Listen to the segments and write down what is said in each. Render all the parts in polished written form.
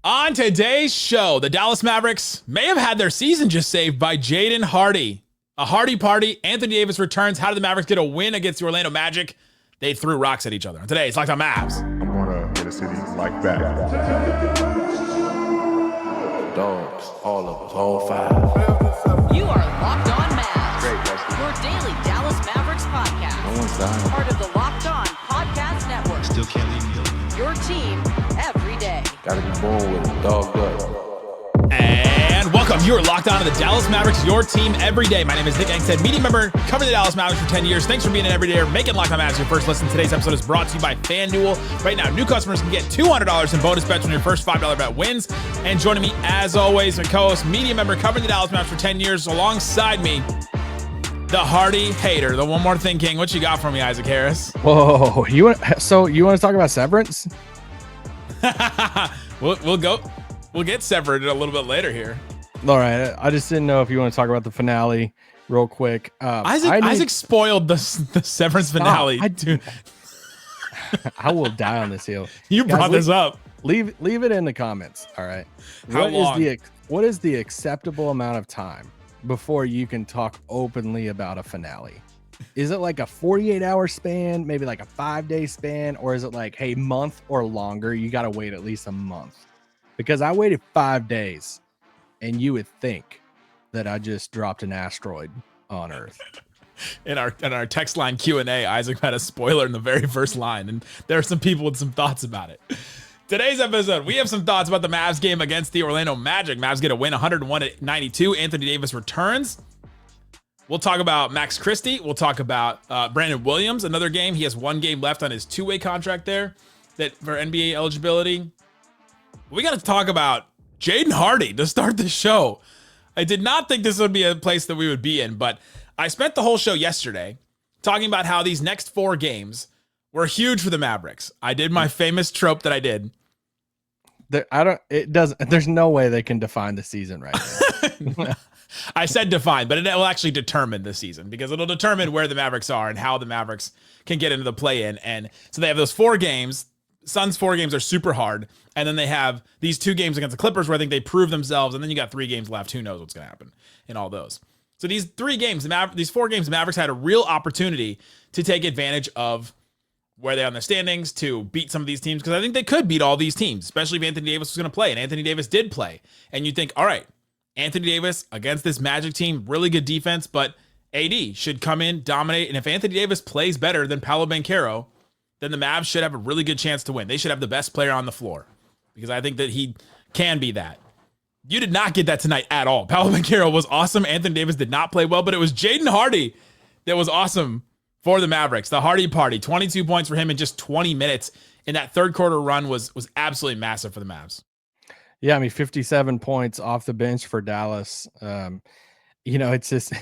On today's show, the Dallas Mavericks may have had their season just saved by Jaden Hardy. A Hardy party. Anthony Davis returns. How did the Mavericks get a win against the Orlando Magic? They threw rocks at each other. And today, it's Locked On Mavs. I'm going to get a city like that. Dogs, all of us, all five. You are Locked On Mavs. Great, Rusty. Your daily Dallas Mavericks podcast. No one's dying. Part of the Locked On Podcast Network. Still can't leave me alone. Your team every day. Gotta be born with it. Dog gut. And welcome. You are locked on to the Dallas Mavericks, your team every day. My name is Nick Angstadt, media member, covering the Dallas Mavericks for 10 years. Thanks for being an everydayer, making Locked On Mavs your first listen. Today's episode is brought to you by FanDuel. Right now, new customers can get $200 in bonus bets when your first $5 bet wins. And joining me, as always, my co-host, media member, covering the Dallas Mavericks for 10 years, alongside me, the Hardy hater, the One More Thing King. What you got for me, Isaac Harris? Whoa, you want to talk about Severance? We'll get severed a little bit later here. All right, I just didn't know if you want to talk about the finale real quick. Isaac spoiled the Severance finale. Dude. I will die on this hill. You brought this up. Leave it in the comments. All right. How long? What is the acceptable amount of time before you can talk openly about a finale? Is it like a 48-hour span, maybe like a 5-day span, or is it like, hey, month or longer? You got to wait at least a month. Because I waited 5 days, and you would think that I just dropped an asteroid on Earth. In our text line Q&A, Isaac had a spoiler in the very first line, and there are some people with some thoughts about it. Today's episode, we have some thoughts about the Mavs game against the Orlando Magic. Mavs get a win, 101-92. Anthony Davis returns. We'll talk about Max Christie. We'll talk about Brandon Williams, another game. He has one game left on his two-way contract there that for NBA eligibility. We got to talk about Jaden Hardy to start the show. I did not think this would be a place that we would be in, but I spent the whole show yesterday talking about how these next 4 games were huge for the Mavericks. I did my famous trope that I did. There's no way they can define the season right now. I said define, but it will actually determine the season because it'll determine where the Mavericks are and how the Mavericks can get into the play-in. And so they have those 4 games. Suns 4 games are super hard. And then they have these 2 games against the Clippers where I think they prove themselves. And then you got 3 games left. Who knows what's going to happen in all those. So these 3 games, these 4 games, the Mavericks had a real opportunity to take advantage of where they are in the standings to beat some of these teams. Because I think they could beat all these teams, especially if Anthony Davis was going to play. And Anthony Davis did play. And you think, all right, Anthony Davis against this Magic team, really good defense, but AD should come in, dominate. And if Anthony Davis plays better than Paolo Banchero, then the Mavs should have a really good chance to win. They should have the best player on the floor because I think that he can be that. You did not get that tonight at all. Paolo Banchero was awesome. Anthony Davis did not play well, but it was Jaden Hardy that was awesome for the Mavericks. The Hardy party, 22 points for him in just 20 minutes. And that third quarter run was absolutely massive for the Mavs. Yeah, I mean, 57 points off the bench for Dallas. It's just,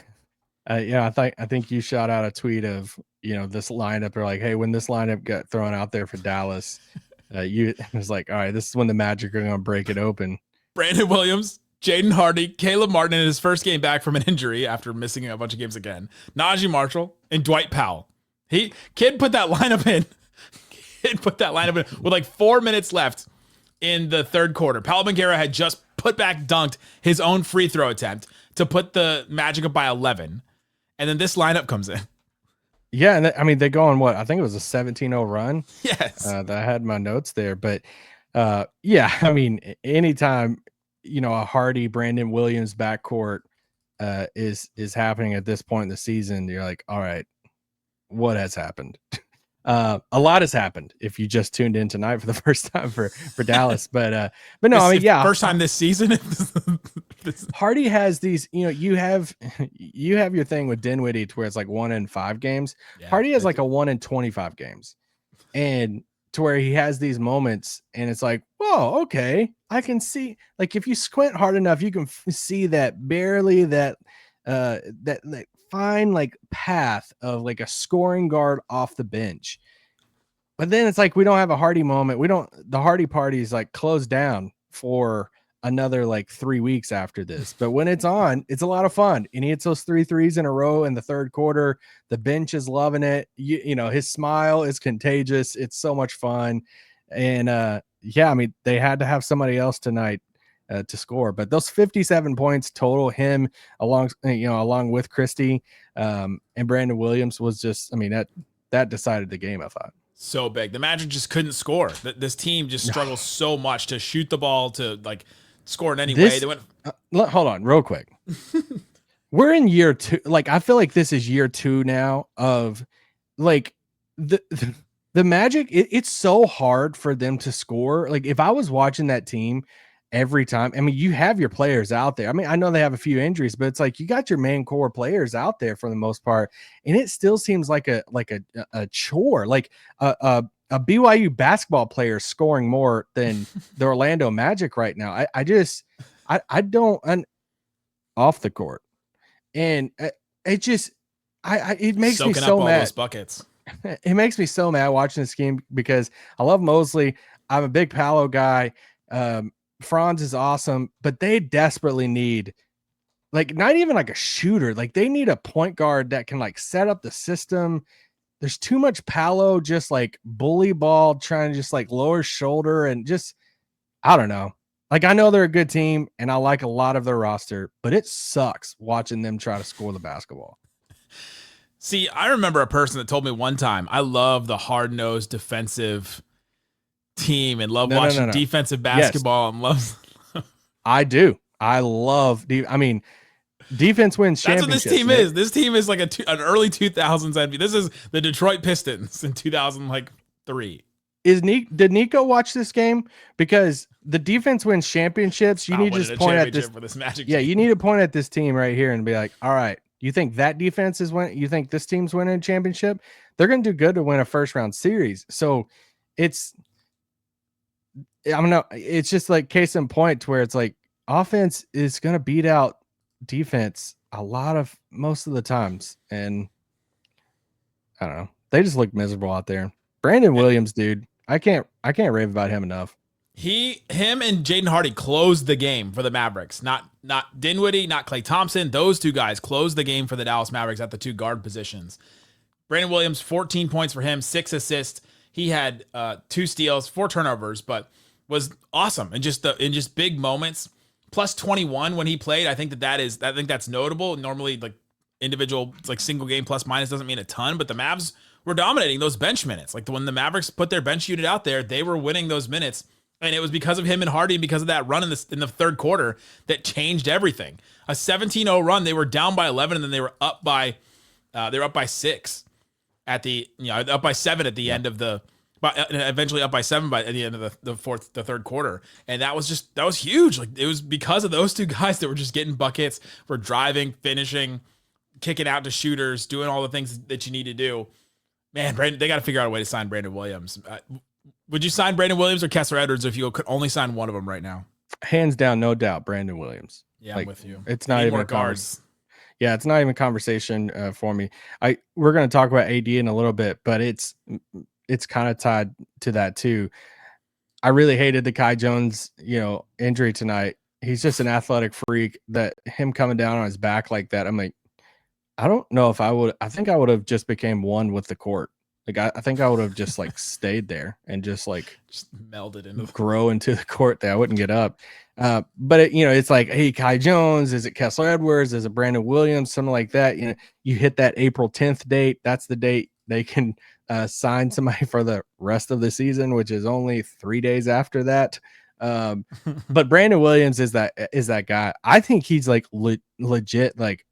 I think you shot out a tweet of, this lineup. They're like, hey, when this lineup got thrown out there for Dallas, it was like, all right, this is when the Magic are going to break it open. Brandon Williams, Jaden Hardy, Caleb Martin in his first game back from an injury after missing a bunch of games again. Najee Marshall and Dwight Powell. Kid put that lineup in. With like 4 minutes left in the third quarter. Paolo Banchero had just dunked his own free throw attempt to put the Magic up by 11. And then this lineup comes in. Yeah, and they go on what? I think it was a 17-0 run. Yes. That I had my notes there. But, anytime, a Hardy, Brandon Williams backcourt is happening at this point in the season, you're like, all right, what has happened? A lot has happened if you just tuned in tonight for the first time for Dallas, but no, first time this season. Hardy has these, you have your thing with Dinwiddie to where it's like 1 in 5 games. Yeah, Hardy has like a 1 in 25 games, and to where he has these moments, and it's like, whoa, okay, I can see. Like if you squint hard enough, you can see that barely that fine like path of like a scoring guard off the bench. But then it's like we don't have a Hardy moment. The Hardy party is like closed down for another like 3 weeks after this. But when it's on, it's a lot of fun. And he hits those 3 threes in a row in the third quarter. The bench is loving it. His smile is contagious. It's so much fun. And yeah, I mean, they had to have somebody else tonight to score, but those 57 points total, him along with Christie and Brandon Williams was just, I mean, that decided the game, I thought. So big. The Magic just couldn't score. This team just struggles so much to shoot the ball, to like score in any way. They went. Hold on, real quick. We're in year 2. Like, I feel like this is year 2 now of like the Magic. It's so hard for them to score. Like, if I was watching that team every time, I mean, you have your players out there. I mean, I know they have a few injuries, but it's like you got your main core players out there for the most part, and it still seems like a chore, like a BYU basketball player scoring more than the Orlando Magic right now. I don't off the court, and it makes me so mad. Those buckets. It makes me so mad watching this game because I love Mosley. I'm a big Paolo guy. Franz is awesome, but they desperately need, like, not even like a shooter. Like, they need a point guard that can like set up the system. There's too much Paolo just like bully ball, trying to just like lower shoulder and just, I don't know. Like, I know they're a good team and I like a lot of their roster, but it sucks watching them try to score the basketball. See, I remember a person that told me one time, I love the hard-nosed defensive team and love watching defensive basketball. Yes. And love. I do. I love. I mean, defense wins championships. That's what this team is. This team is like an early 2000s NBA. This is the Detroit Pistons in 2003. Did Nico watch this game? Because the defense wins championships. You need to just point at this for this Magic. Yeah, you need to point at this team right here and be like, all right, you think that defense is winning? You think this team's winning a championship? They're going to do good to win a first round series. So it's just like case in point to where it's like offense is going to beat out defense most of the times. And I don't know. They just look miserable out there. Brandon Williams, dude, I can't rave about him enough. Him and Jaden Hardy closed the game for the Mavericks. Not Dinwiddie, not Klay Thompson. Those two guys closed the game for the Dallas Mavericks at the two guard positions. Brandon Williams, 14 points for him, 6 assists. He had 2 steals, 4 turnovers, but was awesome in just big moments. Plus 21 when he played. I think that's notable. Normally, like individual, it's like single game plus minus doesn't mean a ton, but the Mavs were dominating those bench minutes. Like when the Mavericks put their bench unit out there, they were winning those minutes. And it was because of him and Hardy and because of that run in the third quarter that changed everything. A 17-0 run, they were down by 11, and then they were up by 6 at up by 7 at the end of the, but eventually up by 7 by at the end of the third quarter. And that was huge. Like, it was because of those two guys that were just getting buckets, for driving, finishing, kicking out to shooters, doing all the things that you need to do. Man, they got to figure out a way to sign Brandon Williams. Would you sign Brandon Williams or Kessler Edwards if you could only sign one of them right now? Hands down, no doubt, Brandon Williams. Yeah, I'm with you. It's not even a conversation. Yeah, it's not even a conversation for me. We're going to talk about AD in a little bit, but it's kind of tied to that too. I really hated the Kai Jones, injury tonight. He's just an athletic freak. That him coming down on his back like that, I'm like, I don't know if I would. I think I would have just became one with the court. Like, I think I would have just like stayed there and just melded into grow into the court there. I wouldn't get up. But it's like, hey, Kai Jones, is it Kessler Edwards? Is it Brandon Williams? Something like that. You hit that April 10th date. That's the date they can sign somebody for the rest of the season, which is only 3 days after that. But Brandon Williams is that guy. I think he's like legit, like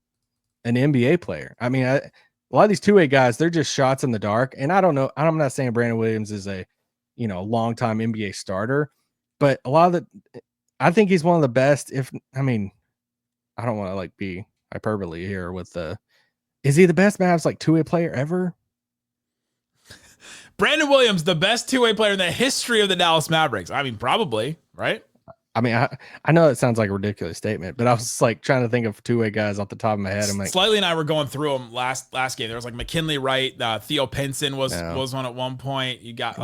an NBA player. I mean, a lot of these two-way guys, they're just shots in the dark. And I don't know. I'm not saying Brandon Williams is a, long-time NBA starter, but I think he's one of the best. I don't want to like be hyperbole here with is he the best Mavs like two-way player ever? Brandon Williams, the best two-way player in the history of the Dallas Mavericks. I mean, probably, right? I mean, I know it sounds like a ridiculous statement, but I was just like trying to think of two-way guys off the top of my head. I'm like, Slightly and I were going through them last game. There was like McKinley Wright, Theo Pinson was one at one point. You got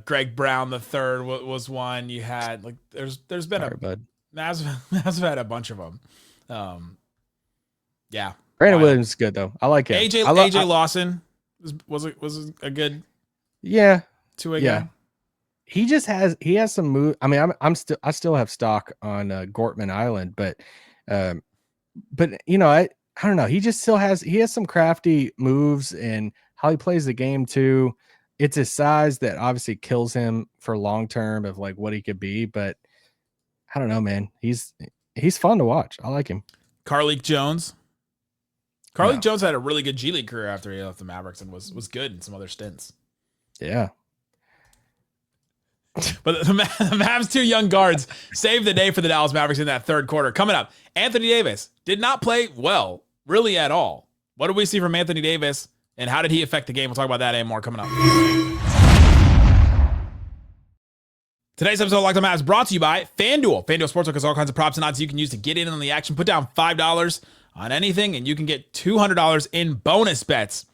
Greg Brown the third was one. You had like there's been Mavs have had a bunch of them. Yeah, Brandon Williams is good though. I like him. AJ Lawson was a good two-way guy. he has some move. I mean, I still have stock on Gortman Island, but I don't know. He just still has some crafty moves and how he plays the game too. It's his size that obviously kills him for long term of like what he could be, but I don't know, man. He's fun to watch. I like him. Carlik Jones. Carlik Jones had a really good G League career after he left the Mavericks and was good in some other stints. Yeah. But the Mavs' two young guards saved the day for the Dallas Mavericks in that third quarter. Coming up, Anthony Davis did not play well, really at all. What did we see from Anthony Davis, and how did he affect the game? We'll talk about that and more coming up. Today's episode of Locked On Mavs brought to you by FanDuel. FanDuel Sportsbook has all kinds of props and odds you can use to get in on the action. Put down $5 on anything, and you can get $200 in bonus bets.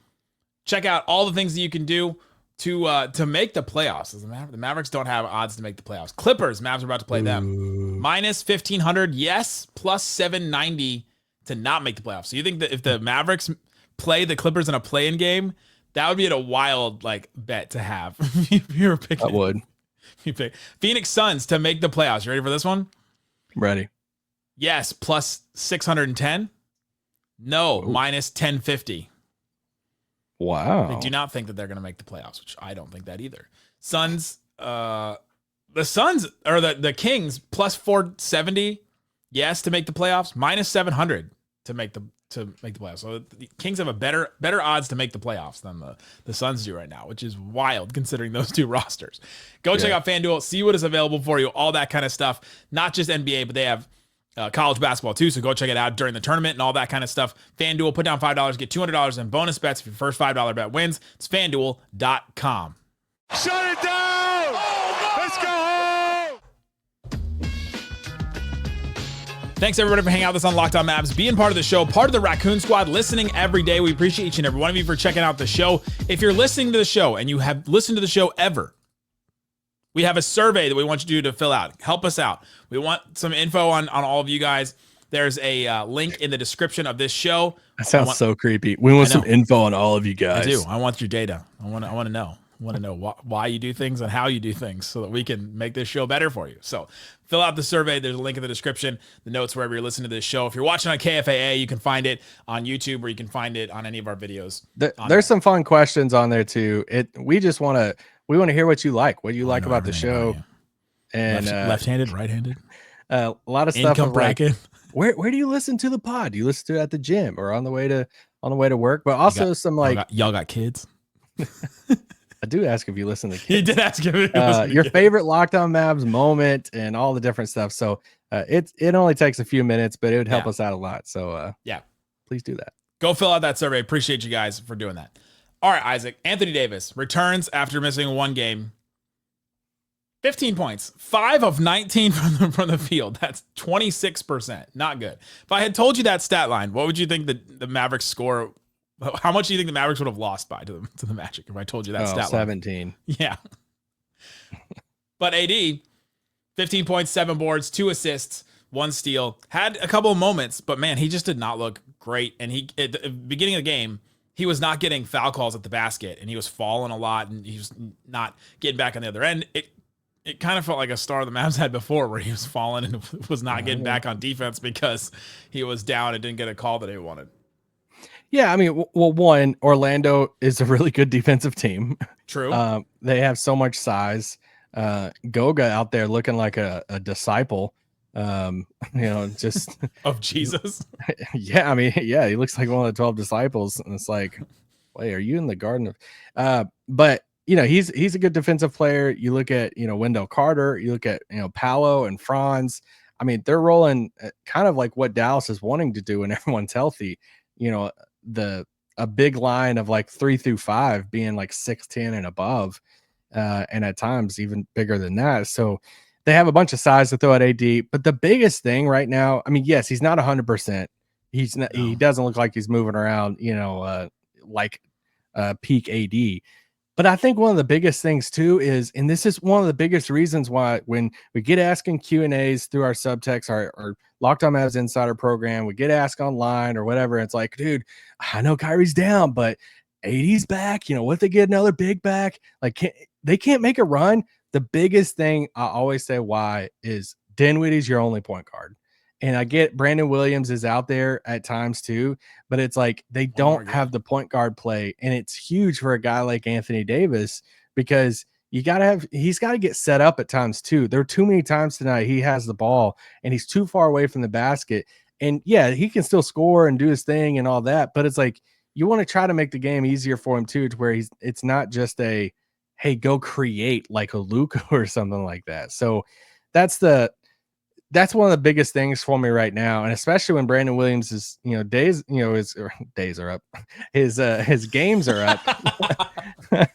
Check out all the things that you can do to make the playoffs. The Mavericks don't have odds to make the playoffs. Clippers, Mavs are about to play them. Minus 1,500, yes. Plus 790 to not make the playoffs. So you think that if the Mavericks play the Clippers in a play-in game, that would be a wild bet to have. If you were picking, I would. You pick Phoenix Suns to make the playoffs. You ready for this one? Ready. Yes. Plus 610. No. Ooh. Minus 1050. Wow. They do not think that they're going to make the playoffs, which I don't think that either. Suns, the Suns or the Kings plus 470, yes, to make the playoffs. Minus 700 to make the playoffs. So the Kings have a better odds to make the playoffs than the Suns do right now, which is wild considering those two rosters. Go check out FanDuel, see what is available for you, all that kind of stuff. Not just NBA, but they have college basketball too, so go check it out during the tournament and all that kind of stuff. FanDuel, put down $5, get $200 in bonus bets if your first $5 bet wins. It's FanDuel.com. Shut it down! Let's go home! Thanks everybody for hanging out with us on Locked On Mavs, being part of the show, part of the Raccoon Squad, listening every day. We appreciate each and every one of you for checking out the show. If you're listening to the show and you have listened to the show ever, we have a survey that we want you to fill out. Help us out. We want some info on all of you guys. There's a link in the description of this show. That sounds so creepy. We want some info on all of you guys. I do. I want your data. I want to know. I want to know why you do things and how you do things so that we can make this show better for you. So fill out the survey. There's a link in the description, the notes wherever you're listening to this show. If you're watching on KFAA, you can find it on YouTube or you can find it on any of our videos. There's some fun questions on there too. We want to hear what you like. What do you like about the show? And left-handed, right-handed. A lot of stuff. Income bracket. Where do you listen to the pod? Do you listen to it at the gym or on the way to work? But also y'all got kids. I do ask if you listen to kids. He did ask if you listen to your kids. favorite Locked On Mavs moment and all the different stuff. So it only takes a few minutes, but it would help us out a lot. So please do that. Go fill out that survey. Appreciate you guys for doing that. All right, Isaac. Anthony Davis returns after missing one game. 15 points, 5 of 19 from the field. That's 26%. Not good. If I had told you that stat line, what would you think the Mavericks score? How much do you think the Mavericks would have lost by to the Magic if I told you that stat line? 17. Yeah. But AD, 15 points, 7 boards, 2 assists, 1 steal. Had a couple of moments, but man, he just did not look great. And he at the beginning of the game, he was not getting foul calls at the basket, and he was falling a lot, and he was not getting back on the other end. It kind of felt like a star the Mavs had before, where he was falling and was not getting back on defense because he was down and didn't get a call that he wanted. Yeah, I mean, well, one, Orlando is a really good defensive team. True. They have so much size. Goga out there looking like a disciple. Just of Jesus. Yeah, I mean, yeah, he looks like one of the 12 disciples, and it's like, wait, are you in the garden of? But he's a good defensive player. You look at Wendell Carter. You look at Paolo and Franz. I mean, they're rolling kind of like what Dallas is wanting to do when everyone's healthy. A big line of like 3 through 5 being like 6'10" and above, and at times even bigger than that. So they have a bunch of size to throw at AD. But the biggest thing right now, I mean, yes, he's not 100%. He's not. No. He doesn't look like he's moving around, like peak AD. But I think one of the biggest things too is, and this is one of the biggest reasons why when we get asking Q&As through our subtext, our Locked On Mavs Insider program, we get asked online or whatever. It's like, dude, I know Kyrie's down, but AD's back. What if they get another big back? Like, they can't make a run. the biggest thing I always say why is Dinwiddie's your only point guard. And I get Brandon Williams is out there at times too, but it's like they don't have the point guard play. And it's huge for a guy like Anthony Davis because he's got to get set up at times too. There are too many times tonight he has the ball and he's too far away from the basket. And yeah, he can still score and do his thing and all that, but it's like you want to try to make the game easier for him too, to where it's not just a hey, go create like a Luka or something like that. So that's one of the biggest things for me right now, and especially when Brandon Williams is days are up, his games are up.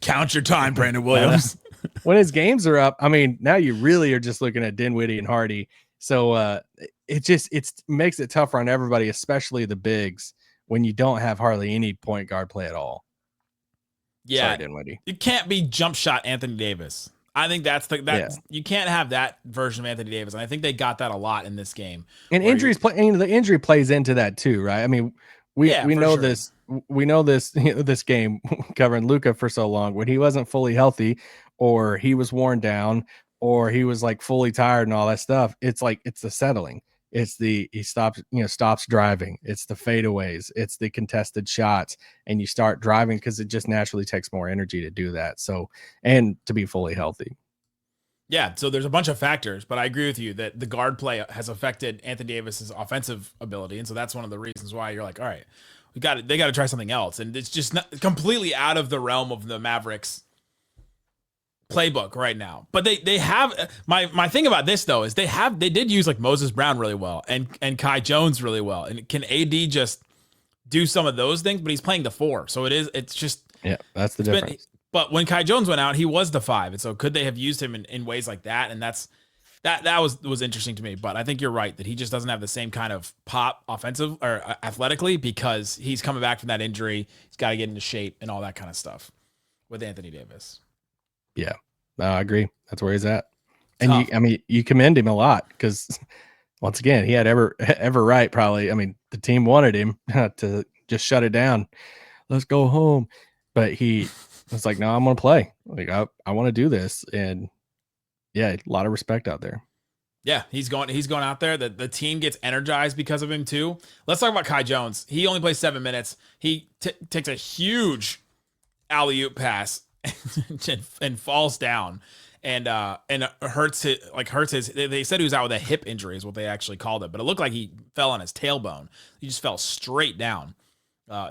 Count your time, Brandon Williams. When his games are up, I mean, now you really are just looking at Dinwiddie and Hardy. So it makes it tougher on everybody, especially the bigs, when you don't have hardly any point guard play at all. Yeah, sorry, Dinwiddie. You can't be jump shot Anthony Davis. I think you can't have that version of Anthony Davis, and I think they got that a lot in this game. And the injury plays into that too, right? I mean, we know sure. this. We know this. This game covering Luka for so long, when he wasn't fully healthy, or he was worn down, or he was like fully tired and all that stuff. It's like it's the settling. It's he stops driving. It's the fadeaways. It's the contested shots, and you start driving because it just naturally takes more energy to do that. So, and to be fully healthy. Yeah. So there's a bunch of factors, but I agree with you that the guard play has affected Anthony Davis's offensive ability, and so that's one of the reasons why you're like, all right, they got to try something else, and it's just not completely out of the realm of the Mavericks playbook right now. But they have my thing about this though is they did use like Moses Brown really well and Kai Jones really well. And can AD just do some of those things? But he's playing the 4. So it's just that's the difference. But when Kai Jones went out, he was the 5. And so could they have used him in ways like that? And that was interesting to me. But I think you're right that he just doesn't have the same kind of pop offensive or athletically because he's coming back from that injury. He's got to get into shape and all that kind of stuff with Anthony Davis. Yeah, I agree. That's where he's at. And you commend him a lot because once again, he had ever right. Probably. I mean, the team wanted him to just shut it down. Let's go home. But he was like, no, I'm going to play. Like, I want to do this. And yeah, a lot of respect out there. Yeah, he's going out there. The team gets energized because of him too. Let's talk about Kai Jones. He only plays 7 minutes. He takes a huge alley-oop pass and falls down and hurts his. They said he was out with a hip injury is what they actually called it, but it looked like he fell on his tailbone. He just fell straight down.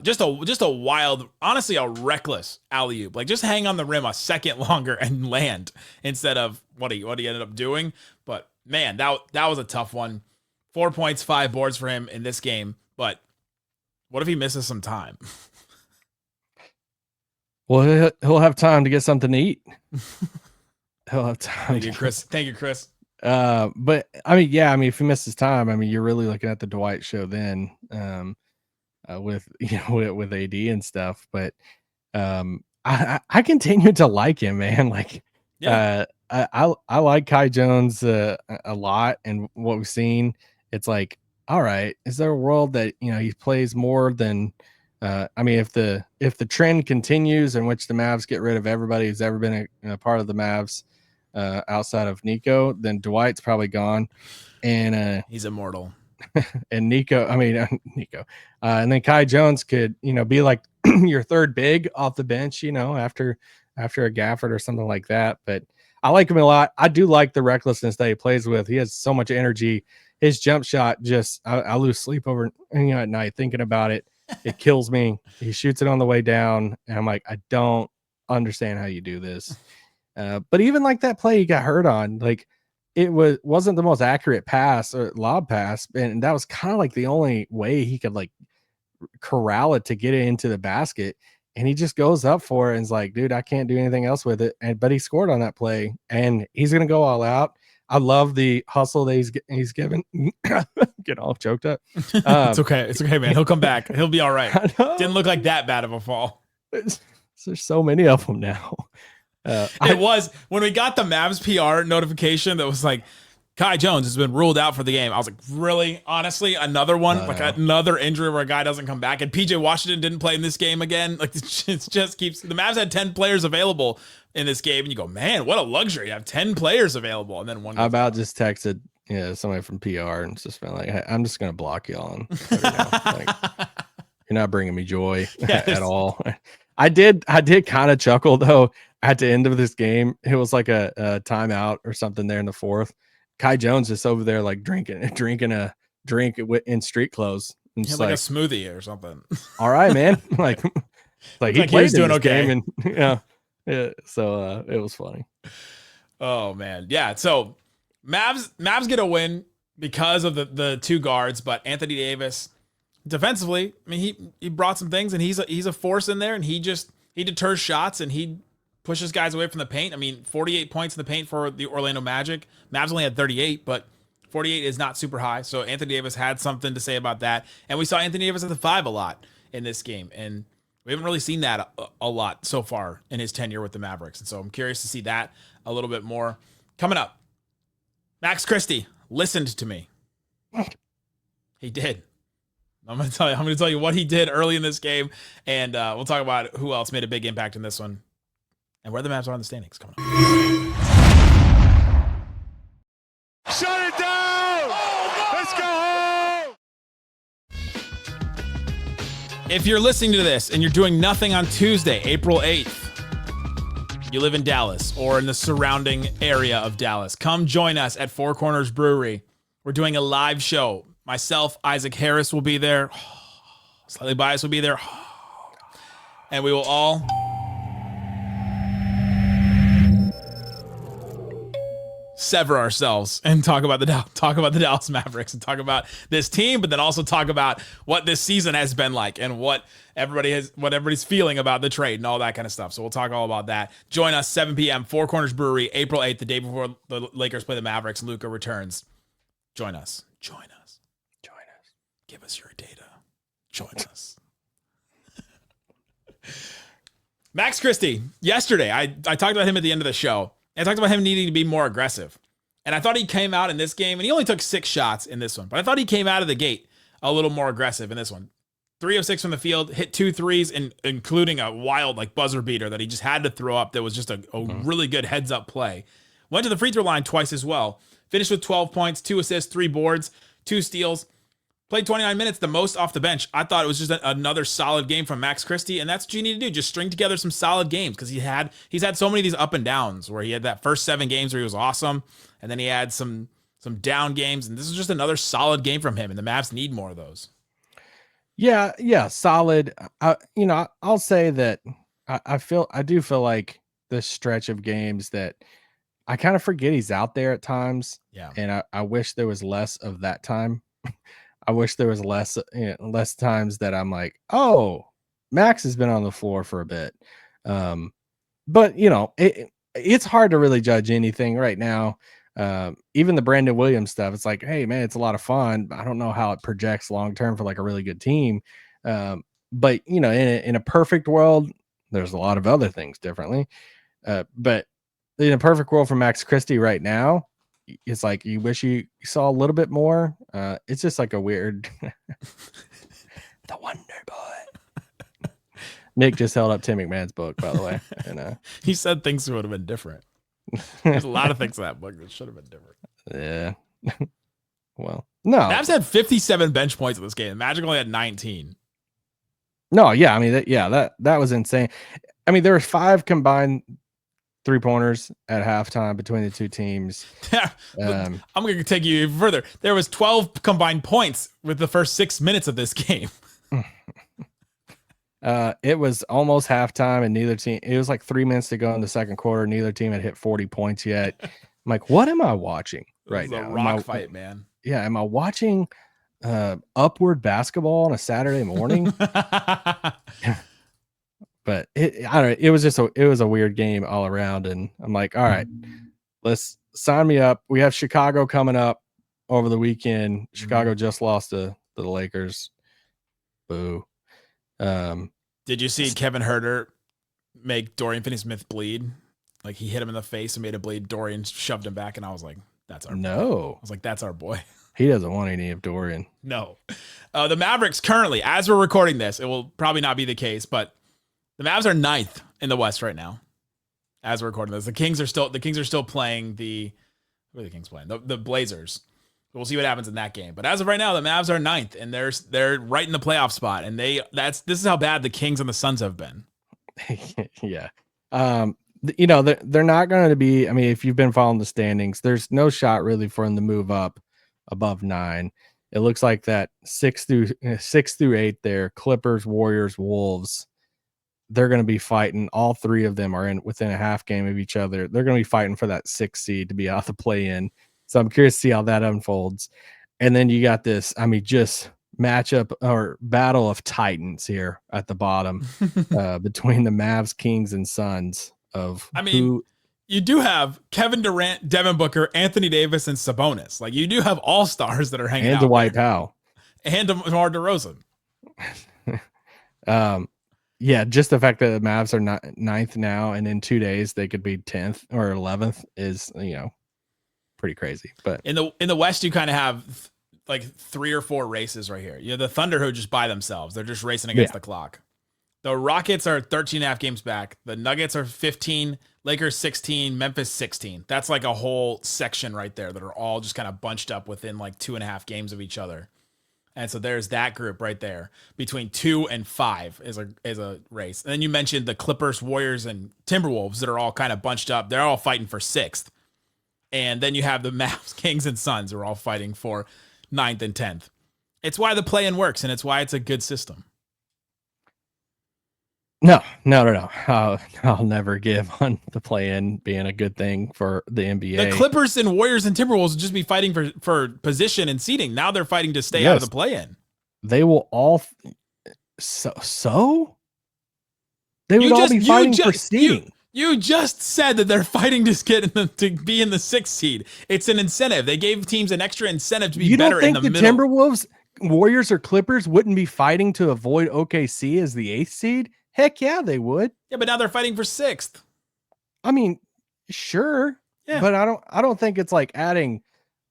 Just a wild, honestly, a reckless alley-oop. Like just hang on the rim a second longer and land instead of what he ended up doing. But man, that was a tough one. 4 points, 5 boards for him in this game. But what if he misses some time? Well, he'll have time to get something to eat. He'll have time. Thank you, Chris. Thank you, Chris. But I mean, yeah, I mean, if he misses time, I mean, you're really looking at the Dwight show then, with AD and stuff. But I continue to like him, man. Like, yeah. I like Kai Jones a lot, and what we've seen, it's like, all right, is there a world that he plays more than? I mean, if the trend continues in which the Mavs get rid of everybody who's ever been a part of the Mavs outside of Nico, then Dwight's probably gone, and he's immortal. And Nico, and then Kai Jones could be like your third big off the bench, after a Gafford or something like that. But I like him a lot. I do like the recklessness that he plays with. He has so much energy. His jump shot I lose sleep over at night thinking about it. It kills me. He shoots it on the way down, and I'm like, I don't understand how you do this. But even like that play he got hurt on, like it wasn't the most accurate pass or lob pass, and that was kind of like the only way he could like corral it to get it into the basket. And he just goes up for it and is like, dude, I can't do anything else with it. But he scored on that play, and he's gonna go all out. I love the hustle that he's given. Get all choked up. It's okay. It's okay, man. He'll come back. He'll be all right. Didn't look like that bad of a fall. There's so many of them now. It was when we got the Mavs PR notification that was like, Kai Jones has been ruled out for the game. I was like, really? Honestly, another one? Another injury where a guy doesn't come back. And PJ Washington didn't play in this game again. Like, it just keeps. The Mavs had 10 players available in this game, and you go, man, what a luxury. You have 10 players available, and then one. I about just texted somebody from PR and just been like, hey, I'm just gonna block y'all on Twitter now. Like, you're not bringing me joy at all. I did kind of chuckle though at the end of this game. It was like a timeout or something there in the fourth. Kai Jones just over there like drinking a drink in street clothes. And just like a smoothie or something. All right, man. like he played he's doing okay. Game and yeah. So it was funny. Oh man, yeah. So Mavs get a win because of the two guards, but Anthony Davis defensively, I mean, he brought some things, and he's a force in there, and he deters shots, and he pushes guys away from the paint. I mean, 48 points in the paint for the Orlando Magic. Mavs only had 38, but 48 is not super high. So Anthony Davis had something to say about that. And we saw Anthony Davis at the 5 a lot in this game. And we haven't really seen that a lot so far in his tenure with the Mavericks. And so I'm curious to see that a little bit more. Coming up, Max Christie listened to me. He did. I'm going to tell you what he did early in this game. And we'll talk about who else made a big impact in this one and where the Mavs are in the standings coming up. Shut it down! Let's go home! If you're listening to this and you're doing nothing on Tuesday, April 8th, you live in Dallas or in the surrounding area of Dallas, come join us at Four Corners Brewery. We're doing a live show. Myself, Isaac Harris will be there. Slightly Biased will be there. And we will all sever ourselves and talk about the Dallas Mavericks and talk about this team, but then also talk about what this season has been like and what everybody's feeling about the trade and all that kind of stuff. So we'll talk all about that. Join us 7 p.m. Four Corners Brewery, April 8th, the day before the Lakers play the Mavericks. Luka returns. Join us. Give us your data. Join us. Max Christie, yesterday, I talked about him at the end of the show. I talked about him needing to be more aggressive. And I thought he came out in this game, and he only took 6 shots in this one, but I thought he came out of the gate a little more aggressive in this one. 3 of 6 from the field, hit 2 threes, including a wild buzzer beater that he just had to throw up that was just a really good heads-up play. Went to the free throw line twice as well. Finished with 12 points, 2 assists, 3 boards, 2 steals. Played 29 minutes, the most off the bench. I thought it was just another solid game from Max Christie, and that's what you need to do. Just string together some solid games, because he's had so many of these up and downs where he had that first 7 games where he was awesome, and then he had some down games, and this is just another solid game from him, and the Mavs need more of those. Yeah, solid. I'll say that I do feel like this stretch of games that I kind of forget he's out there at times. Yeah, and I wish there was less of that time. I wish there was less times that I'm like, oh, Max has been on the floor for a bit. But it's hard to really judge anything right now. Even the Brandon Williams stuff, it's like, hey man, it's a lot of fun, but I don't know how it projects long-term for like a really good team. But in a perfect world, there's a lot of other things differently. But in a perfect world for Max Christie right now, it's like you wish you saw a little bit more. It's just like a weird the Wonder Boy. Nick just held up Tim McMahon's book, by the way. And he said things would have been different. There's a lot of things in that book that should have been different. Yeah. Well, no. Mavs had 57 bench points in this game. Magic only had 19. No, yeah. I mean, that was insane. I mean, there were 5 combined 3-pointers at halftime between the two teams. I'm going to take you even further. There was 12 combined points with the first 6 minutes of this game. It was almost halftime, and neither team. It was like 3 minutes to go in the second quarter. Neither team had hit 40 points yet. I'm like, what am I watching right now? A rock fight, man. Yeah, am I watching upward basketball on a Saturday morning? But it was a weird game all around, and I'm like, all right, let's sign me up. We have Chicago coming up over the weekend. Chicago just lost to the Lakers. Boo. Did you see Kevin Huerter make Dorian Finney-Smith bleed? Like, he hit him in the face and made it bleed. Dorian shoved him back, and I was like, That's our boy. No. I was like, that's our boy. He doesn't want any of Dorian. No. The Mavericks currently, as we're recording this, it will probably not be the case, but the Mavs are 9th in the West right now. As we're recording this, the Kings are still playing who are the Kings playing? The Blazers. We'll see what happens in that game. But as of right now, the Mavs are 9th, and they're right in the playoff spot. And this is how bad the Kings and the Suns have been. Yeah. They're not going to be. I mean, if you've been following the standings, there's no shot really for them to move up above 9. It looks like that 6 through 8 there, Clippers, Warriors, Wolves, they're going to be fighting. All 3 of them are within a half game of each other. They're going to be fighting for that 6th seed to be out the play-in. So I'm curious to see how that unfolds. And then you got this, just matchup or battle of titans here at the bottom between the Mavs, Kings, and Suns you do have Kevin Durant, Devin Booker, Anthony Davis, and Sabonis. Like, you do have all-stars that are hanging out. And Dwight Powell. And DeMar DeRozan. Yeah, just the fact that the Mavs are not 9th now, and in 2 days they could be 10th or 11th is, pretty crazy. But in the West, you kind of have like 3 or 4 races right here. You know, the Thunder who are just by themselves. They're just racing against the clock. The Rockets are 13.5 games back. The Nuggets are 15, Lakers 16, Memphis 16. That's like a whole section right there that are all just kind of bunched up within like 2.5 games of each other. And so there's that group right there. Between 2 and 5 is a race. And then you mentioned the Clippers, Warriors, and Timberwolves that are all kind of bunched up. They're all fighting for 6th. And then you have the Mavs, Kings, and Suns who are all fighting for 9th and 10th. It's why the play-in works, and it's why it's a good system. No. I'll never give on the play-in being a good thing for the NBA. The Clippers and Warriors and Timberwolves would just be fighting for position and seeding. Now they're fighting to stay out of the play-in. They will all so they would all be fighting for seeding. You just said that they're fighting to be in the 6th seed. It's an incentive. They gave teams an extra incentive to be better in the middle. You don't think the Timberwolves, Warriors, or Clippers wouldn't be fighting to avoid OKC as the 8th seed? Heck yeah, they would. Yeah, but now they're fighting for 6th. I mean, sure. Yeah. But I don't think it's like adding.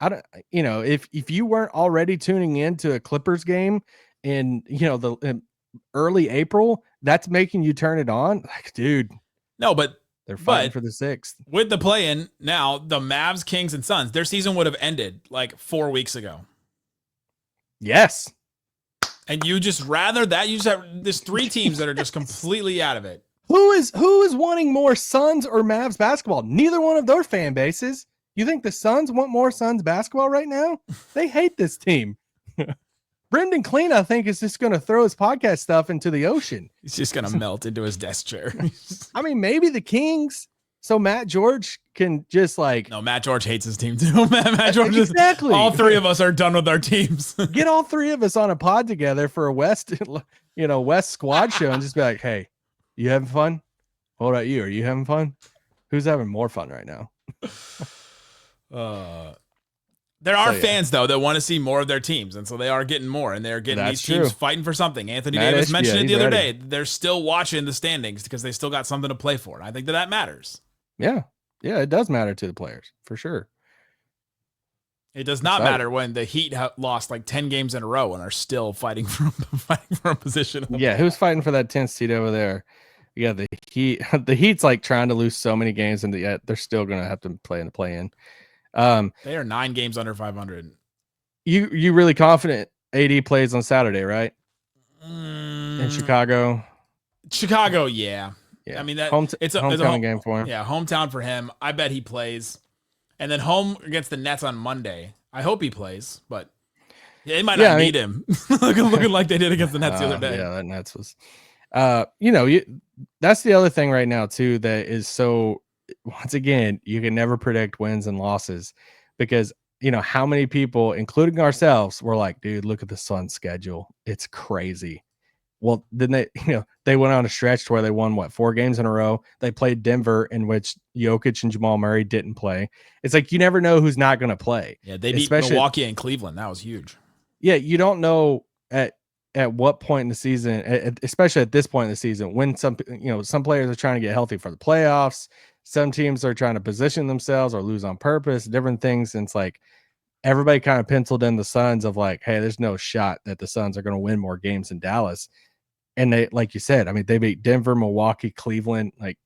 If you weren't already tuning into a Clippers game in the early April, that's making you turn it on. Like, dude. No, but they're fighting for the 6th. With the play-in now, the Mavs, Kings, and Suns, their season would have ended like 4 weeks ago. Yes. And you just have there's 3 teams that are just completely out of it. Who is wanting more Suns or Mavs basketball? Neither one of their fan bases. You think the Suns want more Suns basketball right now? They hate this team. Brendan Clean, I think, is just going to throw his podcast stuff into the ocean. He's just going to melt into his desk chair. I mean, maybe the Kings, so Matt George can just like... No, Matt George hates his team too. Matt George exactly. All 3 of us are done with our teams. Get all 3 of us on a pod together for a West squad show and just be like, hey, you having fun? What about you? Are you having fun? Who's having more fun right now? There are fans, though, that want to see more of their teams, and so they are getting more, and they're getting these teams fighting for something. Anthony Davis mentioned it the other day. They're still watching the standings because they still got something to play for, and I think that matters. Yeah, it does matter to the players, for sure. It does not matter when the Heat lost like 10 games in a row and are still fighting for a position. Who's fighting for that 10th seed over there? Yeah, the Heat. The Heat's like trying to lose so many games, and yet they're still going to have to play in the play-in. They are 9 games under 500. You really confident AD plays on Saturday, right? In Chicago. Yeah. I mean it's a homecoming game for him. Yeah, hometown for him. I bet he plays. And then home against the Nets on Monday. I hope he plays, but they might not need him. looking like they did against the Nets the other day. Yeah, that Nets was. That's the other thing right now too that is so. Once again, you can never predict wins and losses because how many people, including ourselves, were like, dude, look at the Suns schedule. It's crazy. Well, then they went on a stretch where they won 4 games in a row. They played Denver, in which Jokic and Jamal Murray didn't play. It's like you never know who's not going to play. Yeah, they beat Milwaukee and Cleveland. That was huge. Yeah, you don't know at what point in the season, especially at this point in the season, when some players are trying to get healthy for the playoffs. some teams are trying to position themselves or lose on purpose, different things. And it's like everybody kind of penciled in the Suns of like, hey, there's no shot that the Suns are going to win more games than Dallas. And they, like you said, I mean, they beat Denver, Milwaukee, Cleveland. Like,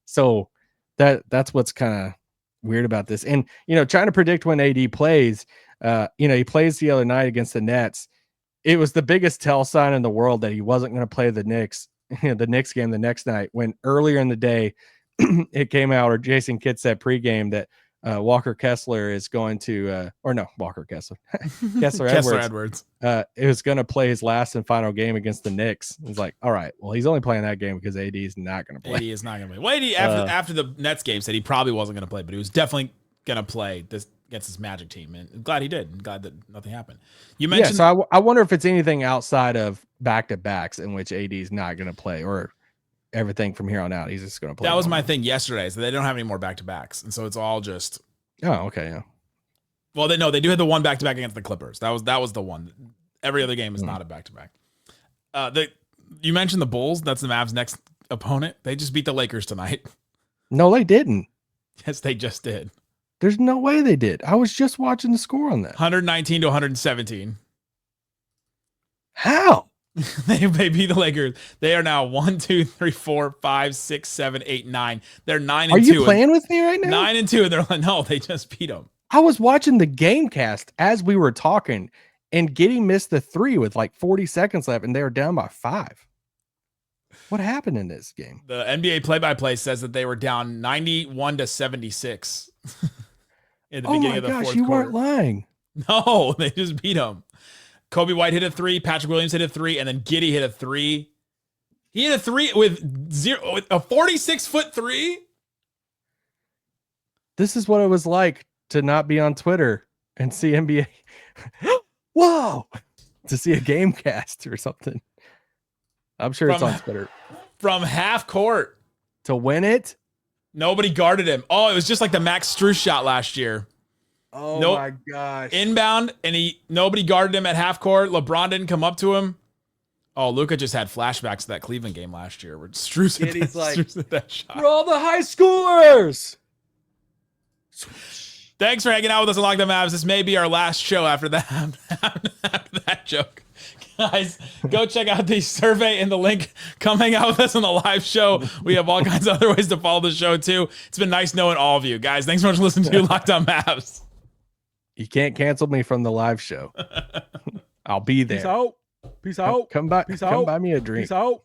so that's what's kind of weird about this. And, trying to predict when AD plays, he plays the other night against the Nets. It was the biggest tell sign in the world that he wasn't going to play the Knicks, the Knicks game the next night, when earlier in the day it came out, or Jason Kidd said pregame, that Walker Kessler is going to, Walker Kessler, Kessler Edwards. It was going to play his last and final game against the Knicks. It's like, all right, well, he's only playing that game because AD is not going to play. AD is not going to play. Well, AD after the Nets game said he probably wasn't going to play, but he was definitely going to play this against this Magic team, and I'm glad he did. I'm glad that nothing happened. You mentioned, so I wonder if it's anything outside of back-to-backs in which AD is not going to play, or everything from here on out he's just going to play. That was my thing yesterday, so they don't have any more back-to-backs, and so it's all just. Oh, okay, yeah. Well, they do have the one back-to-back against the Clippers. That was the one. Every other game is not a back-to-back. You mentioned the Bulls. That's the Mavs' next opponent. They just beat the Lakers tonight. No, they didn't. Yes, they just did. There's no way they did. I was just watching the score on that. 119 to 117. How? They beat the Lakers. They are now 1, 2, 3, 4, 5, 6, 7, 8, 9. They're 9 and 2. Are you playing with me right now? 9 and 2. And they're like, no, they just beat them. I was watching the game cast as we were talking, and Giddey missed the 3 with like 40 seconds left, and they were down by 5. What happened in this game? The NBA play-by-play says that they were down 91 to 76 in the beginning of the fourth quarter. You weren't lying. No, they just beat them. Kobe White hit a 3, Patrick Williams hit a 3, and then Giddey hit a 3. He hit a 3 with a 46-foot 3. This is what it was like to not be on Twitter and see NBA. Whoa! To see a game cast or something. I'm sure it's on Twitter. From half court. To win it? Nobody guarded him. Oh, it was just like the Max Strus shot last year. Oh my gosh. Inbound, and nobody guarded him at half court. LeBron didn't come up to him. Oh, Luka just had flashbacks to that Cleveland game last year where Strus hit that shot. For all the high schoolers. Thanks for hanging out with us on Locked On Mavs. This may be our last show after that, after that joke. Guys, go check out the survey and the link. Come hang out with us on the live show. We have all kinds of other ways to follow the show, too. It's been nice knowing all of you. Guys, thanks so much for listening to Locked On Mavs. You can't cancel me from the live show. I'll be there. Peace out. Peace out. Come by. Peace Come out. buy me a drink. Peace out.